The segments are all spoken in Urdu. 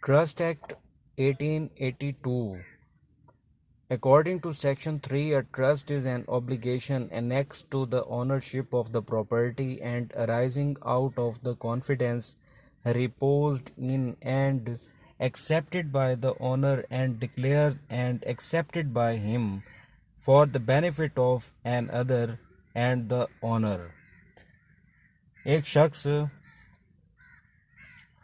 Trust Act 1882. According to Section 3, a trust is an obligation annexed to the ownership of the property and arising out of the confidence reposed in and accepted by the owner and declared and accepted by him for the benefit of another and the owner. ایک شخص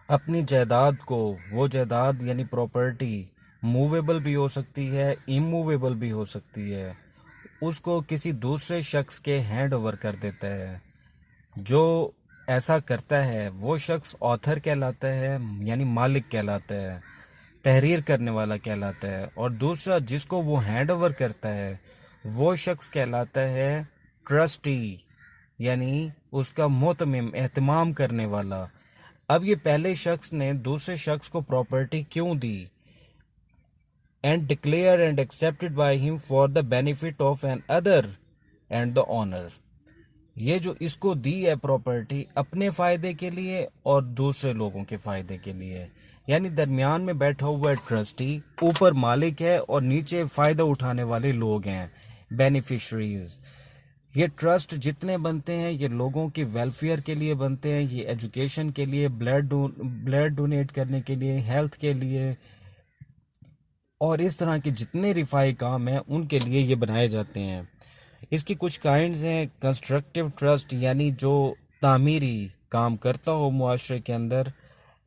اپنی جائیداد کو، وہ جائیداد یعنی پراپرٹی موویبل بھی ہو سکتی ہے، اموویبل بھی ہو سکتی ہے، اس کو کسی دوسرے شخص کے ہینڈ اوور کر دیتا ہے. جو ایسا کرتا ہے وہ شخص آتھر کہلاتا ہے، یعنی مالک کہلاتا ہے، تحریر کرنے والا کہلاتا ہے. اور دوسرا جس کو وہ ہینڈ اوور کرتا ہے وہ شخص کہلاتا ہے ٹرسٹی، یعنی اس کا مہتمم، اہتمام کرنے والا. اب یہ پہلے شخص نے دوسرے شخص کو پراپرٹی کیوں دی؟ And declare and accepted by him for the benefit of another and the owner. یہ جو اس کو دی ہے پراپرٹی اپنے فائدے کے لیے اور دوسرے لوگوں کے فائدے کے لیے، یعنی درمیان میں بیٹھا ہوا ہے ٹرسٹی، اوپر مالک ہے اور نیچے فائدہ اٹھانے والے لوگ ہیں، بینیفیشریز. یہ ٹرسٹ جتنے بنتے ہیں یہ لوگوں کی ویلفیئر کے لیے بنتے ہیں، یہ ایجوکیشن کے لیے، بلڈ ڈونیٹ کرنے کے لیے، ہیلتھ کے لیے، اور اس طرح کے جتنے رفاہی کام ہیں ان کے لیے یہ بنائے جاتے ہیں. اس کی کچھ کائنڈز ہیں. کنسٹرکٹیو ٹرسٹ یعنی جو تعمیری کام کرتا ہو معاشرے کے اندر.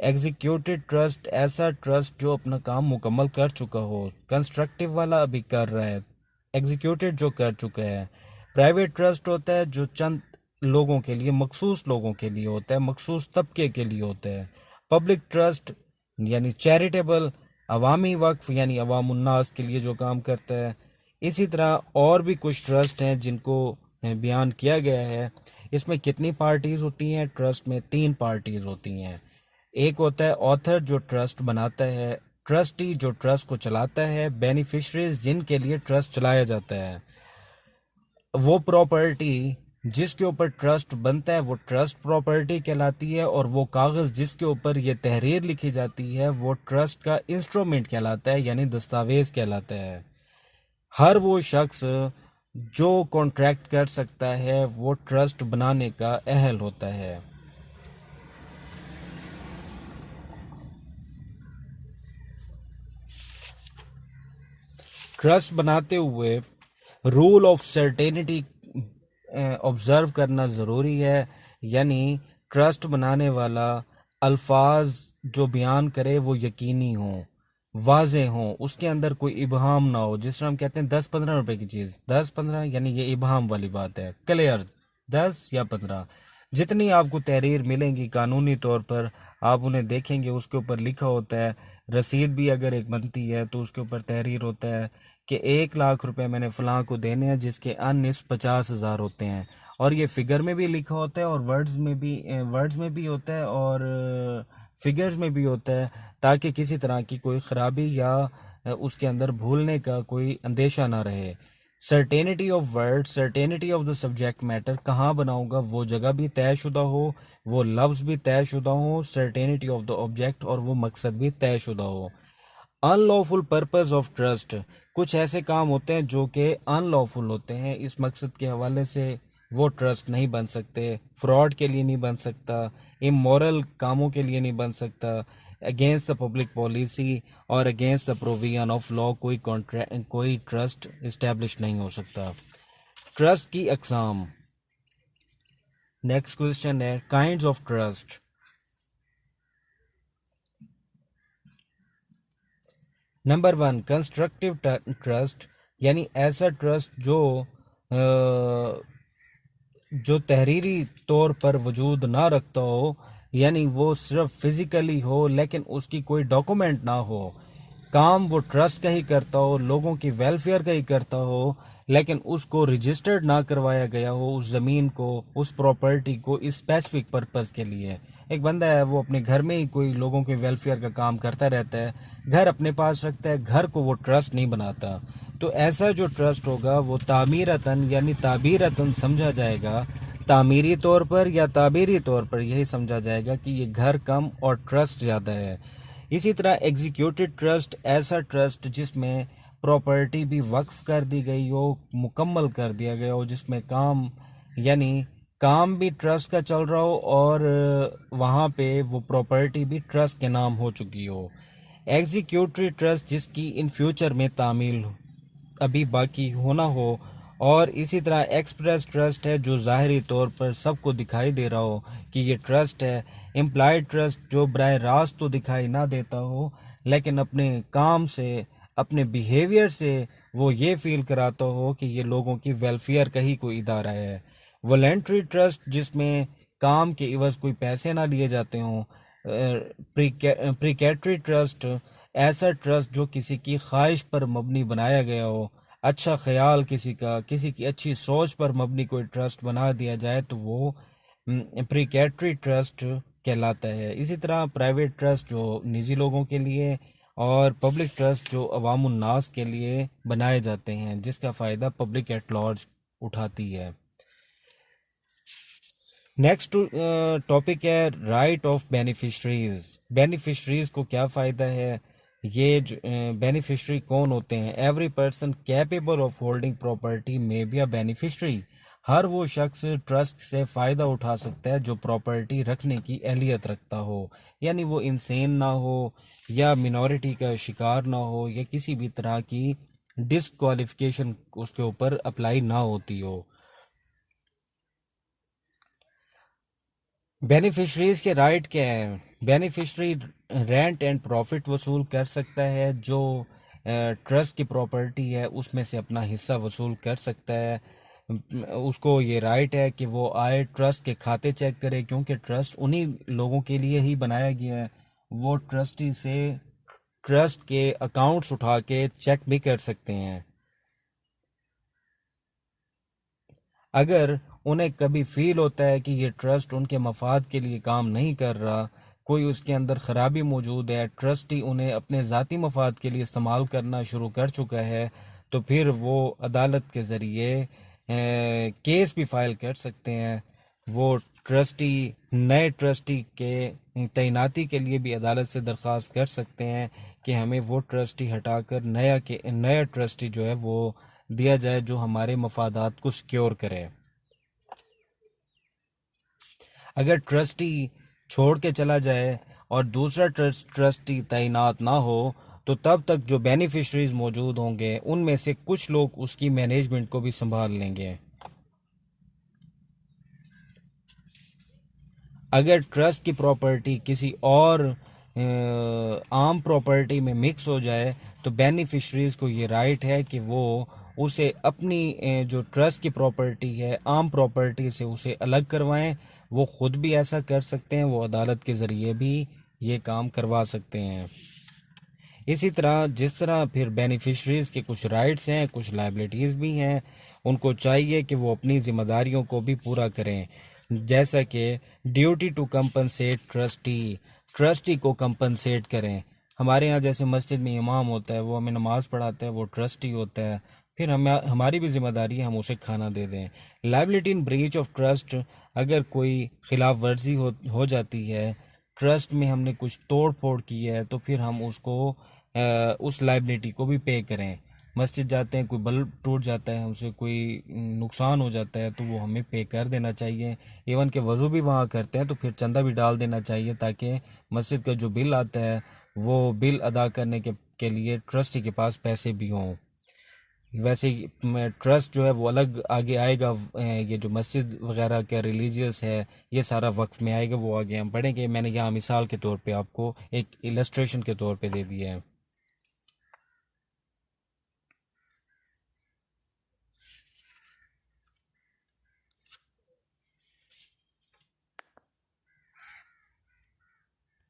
ایگزیکیوٹڈ ٹرسٹ ایسا ٹرسٹ جو اپنا کام مکمل کر چکا ہو. کنسٹرکٹیو والا ابھی کر رہا ہے، ایگزیکیوٹڈ جو کر چکا ہے. پرائیویٹ ٹرسٹ ہوتا ہے جو چند لوگوں کے لیے، مخصوص لوگوں کے لیے ہوتا ہے، مخصوص طبقے کے لیے ہوتا ہے. پبلک ٹرسٹ یعنی چیریٹیبل، عوامی وقف یعنی عوام الناس کے لیے جو کام کرتا ہے. اسی طرح اور بھی کچھ ٹرسٹ ہیں جن کو بیان کیا گیا ہے. اس میں کتنی پارٹیز ہوتی ہیں؟ ٹرسٹ میں 3 پارٹیز ہوتی ہیں. ایک ہوتا ہے آتھر جو ٹرسٹ بناتا ہے، ٹرسٹی جو ٹرسٹ کو چلاتا ہے، بینیفیشریز جن کے لیے ٹرسٹ چلایا جاتا ہے. وہ پراپرٹی جس کے اوپر ٹرسٹ بنتا ہے وہ ٹرسٹ پراپرٹی کہلاتی ہے، اور وہ کاغذ جس کے اوپر یہ تحریر لکھی جاتی ہے وہ ٹرسٹ کا انسٹرومنٹ کہلاتا ہے، یعنی دستاویز کہلاتا ہے. ہر وہ شخص جو کانٹریکٹ کر سکتا ہے وہ ٹرسٹ بنانے کا اہل ہوتا ہے. ٹرسٹ بناتے ہوئے رول آف سرٹینٹی آبزرو کرنا ضروری ہے، یعنی ٹرسٹ بنانے والا الفاظ جو بیان کرے وہ یقینی ہوں، واضح ہوں، اس کے اندر کوئی ابہام نہ ہو. جس طرح ہم کہتے ہیں 10-15 روپے کی چیز 10-15، یعنی یہ ابہام والی بات ہے. کلیئر 10 یا 15 جتنی آپ کو تحریر ملیں گی قانونی طور پر آپ انہیں دیکھیں گے، اس کے اوپر لکھا ہوتا ہے. رسید بھی اگر ایک بنتی ہے تو اس کے اوپر تحریر ہوتا ہے کہ 1,00,000 روپے میں نے فلاں کو دینے ہیں، جس کے ان نصف 50,000 ہوتے ہیں. اور یہ فگر میں بھی لکھا ہوتا ہے اور ورڈز میں بھی ہوتا ہے اور فگرز میں بھی ہوتا ہے، تاکہ کسی طرح کی کوئی خرابی یا اس کے اندر بھولنے کا کوئی اندیشہ نہ رہے. Certainty of word, certainty of the subject matter, کہاں بناؤں گا وہ جگہ بھی طے شدہ ہو، وہ لفظ بھی طے شدہ ہو. سرٹینٹی آف دا آبجیکٹ، اور وہ مقصد بھی طے شدہ ہو. ان لافل پرپز آف ٹرسٹ، کچھ ایسے کام ہوتے ہیں جو کہ ان لافل ہوتے ہیں، اس مقصد کے حوالے سے وہ ٹرسٹ نہیں بن سکتے. فراڈ کے لیے نہیں بن سکتا، امورل کاموں کے لیے نہیں بن سکتا، اگینسٹ دا پبلک پالیسی اور against the provision of law کوئی ٹرسٹ اسٹیبلش نہیں ہو سکتا. ٹرسٹ کی اقسام. نیکسٹ کوشچن ہے kinds of trust. Number 1 constructive trust, یعنی ایسا ٹرسٹ جو تحریری طور پر وجود نہ رکھتا ہو، یعنی وہ صرف فزیکلی ہو لیکن اس کی کوئی ڈاکومنٹ نہ ہو. کام وہ ٹرسٹ کا ہی کرتا ہو، لوگوں کی ویلفیئر کا ہی کرتا ہو، لیکن اس کو رجسٹرڈ نہ کروایا گیا ہو، اس زمین کو، اس پراپرٹی کو اس اسپیسیفک پرپز کے لیے. ایک بندہ ہے وہ اپنے گھر میں ہی کوئی لوگوں کے ویلفیئر کا کام کرتا رہتا ہے، گھر اپنے پاس رکھتا ہے، گھر کو وہ ٹرسٹ نہیں بناتا. تو ایسا جو ٹرسٹ ہوگا وہ تعمیرتاً یعنی تعبیرتاً سمجھا جائے گا، تعمیری طور پر یا تعبیری طور پر یہی سمجھا جائے گا کہ یہ گھر کم اور ٹرسٹ زیادہ ہے. اسی طرح ایگزیکیوٹیڈ ٹرسٹ ایسا ٹرسٹ جس میں پراپرٹی بھی وقف کر دی گئی ہو، مکمل کر دیا گیا ہو، جس میں کام بھی ٹرسٹ کا چل رہا ہو اور وہاں پہ وہ پراپرٹی بھی ٹرسٹ کے نام ہو چکی ہو۔ ایگزیکیوٹری ٹرسٹ جس کی ان فیوچر میں تعمیل ابھی باقی ہونا ہو، اور اسی طرح ایکسپریس ٹرسٹ ہے جو ظاہری طور پر سب کو دکھائی دے رہا ہو کہ یہ ٹرسٹ ہے۔ امپلائڈ ٹرسٹ جو براہ راست تو دکھائی نہ دیتا ہو لیکن اپنے کام سے، اپنے بیہیویئر سے وہ یہ فیل کراتا ہو کہ یہ لوگوں کی ویلفیئر کا ہی کوئی ادارہ ہے۔ والنٹری ٹرسٹ جس میں کام کے عوض کوئی پیسے نہ لیے جاتے ہوں۔ پریکیٹری ٹرسٹ ایسا ٹرسٹ جو کسی کی خواہش پر مبنی بنایا گیا ہو، اچھا خیال کسی کی اچھی سوچ پر مبنی کوئی ٹرسٹ بنا دیا جائے تو وہ پریکیٹری ٹرسٹ کہلاتا ہے۔ اسی طرح پرائیویٹ ٹرسٹ جو نجی لوگوں کے لیے اور پبلک ٹرسٹ جو عوام الناس کے لیے بنائے جاتے ہیں، جس کا فائدہ پبلک ایٹ لارج اٹھاتی ہے۔ نیکسٹ ٹاپک ہے رائٹ آف بینیفیشریز۔ بینیفیشریز کو کیا فائدہ ہے؟ یہ بینیفیشری کون ہوتے ہیں؟ Every person capable of holding property میں بی اے بینیفیشری۔ ہر وہ شخص ٹرسٹ سے فائدہ اٹھا سکتا ہے جو پراپرٹی رکھنے کی اہلیت رکھتا ہو، یعنی وہ انسین نہ ہو یا منورٹی کا شکار نہ ہو یا کسی بھی طرح کی ڈسکوالیفیکیشن اس کے اوپر اپلائی نہ ہوتی ہو۔ بینیفیشریز کے رائٹ کیا ہے؟ بینیفیشری رینٹ اینڈ پروفٹ وصول کر سکتا ہے، جو ٹرسٹ کی پراپرٹی ہے اس میں سے اپنا حصہ وصول کر سکتا ہے۔ اس کو یہ رائٹ ہے کہ وہ آئے ٹرسٹ کے کھاتے چیک کرے، کیونکہ ٹرسٹ انہی لوگوں کے لیے ہی بنایا گیا ہے۔ وہ ٹرسٹی سے ٹرسٹ کے اکاؤنٹس اٹھا کے چیک بھی کر سکتے ہیں۔ اگر انہیں کبھی فیل ہوتا ہے کہ یہ ٹرسٹ ان کے مفاد کے لیے کام نہیں کر رہا، کوئی اس کے اندر خرابی موجود ہے، ٹرسٹی انہیں اپنے ذاتی مفاد کے لیے استعمال کرنا شروع کر چکا ہے، تو پھر وہ عدالت کے ذریعے کیس بھی فائل کر سکتے ہیں۔ وہ ٹرسٹی نئے ٹرسٹی کے تعیناتی کے لیے بھی عدالت سے درخواست کر سکتے ہیں کہ ہمیں وہ ٹرسٹی ہٹا کر نیا ٹرسٹی جو ہے وہ دیا جائے جو ہمارے مفادات کو سیکیور کرے۔ اگر ٹرسٹی چھوڑ کے چلا جائے اور دوسرا ٹرسٹی تعینات نہ ہو تو تب تک جو بینیفیشریز موجود ہوں گے ان میں سے کچھ لوگ اس کی مینجمنٹ کو بھی سنبھال لیں گے۔ اگر ٹرسٹ کی پراپرٹی کسی اور عام پراپرٹی میں مکس ہو جائے تو بینیفیشریز کو یہ رائٹ ہے کہ وہ اسے اپنی جو ٹرسٹ کی پراپرٹی ہے عام پراپرٹی سے اسے الگ کروائیں۔ وہ خود بھی ایسا کر سکتے ہیں، وہ عدالت کے ذریعے بھی یہ کام کروا سکتے ہیں۔ اسی طرح جس طرح پھر بینیفیشریز کے کچھ رائٹس ہیں، کچھ لائبلٹیز بھی ہیں، ان کو چاہیے کہ وہ اپنی ذمہ داریوں کو بھی پورا کریں، جیسا کہ ڈیوٹی ٹو کمپنسیٹ ٹرسٹی کو کمپنسیٹ کریں۔ ہمارے ہاں جیسے مسجد میں امام ہوتا ہے، وہ ہمیں نماز پڑھاتا ہے، وہ ٹرسٹی ہوتا ہے، پھر ہماری بھی ذمہ داری ہے ہم اسے کھانا دے دیں۔ Liability in breach of trust, اگر کوئی خلاف ورزی ہو جاتی ہے، ٹرسٹ میں ہم نے کچھ توڑ پھوڑ کی ہے تو پھر ہم اس لائبلٹی کو بھی پے کریں۔ مسجد جاتے ہیں، کوئی بلب ٹوٹ جاتا ہے، اسے کوئی نقصان ہو جاتا ہے تو وہ ہمیں پے کر دینا چاہیے۔ ایون کہ وضو بھی وہاں کرتے ہیں تو پھر چندہ بھی ڈال دینا چاہیے تاکہ مسجد کا جو بل آتا ہے وہ بل ادا کرنے کے لیے ٹرسٹی کے پاس پیسے بھی ہوں۔ ویسے ٹرسٹ جو ہے وہ الگ آگے آئے گا، یہ جو مسجد وغیرہ کا ریلیجیس ہے یہ سارا وقف میں آئے گا، وہ آگے ہم پڑھیں گے۔ میں نے یہاں مثال کے طور پہ آپ کو ایک السٹریشن کے طور پہ دے دیا ہے۔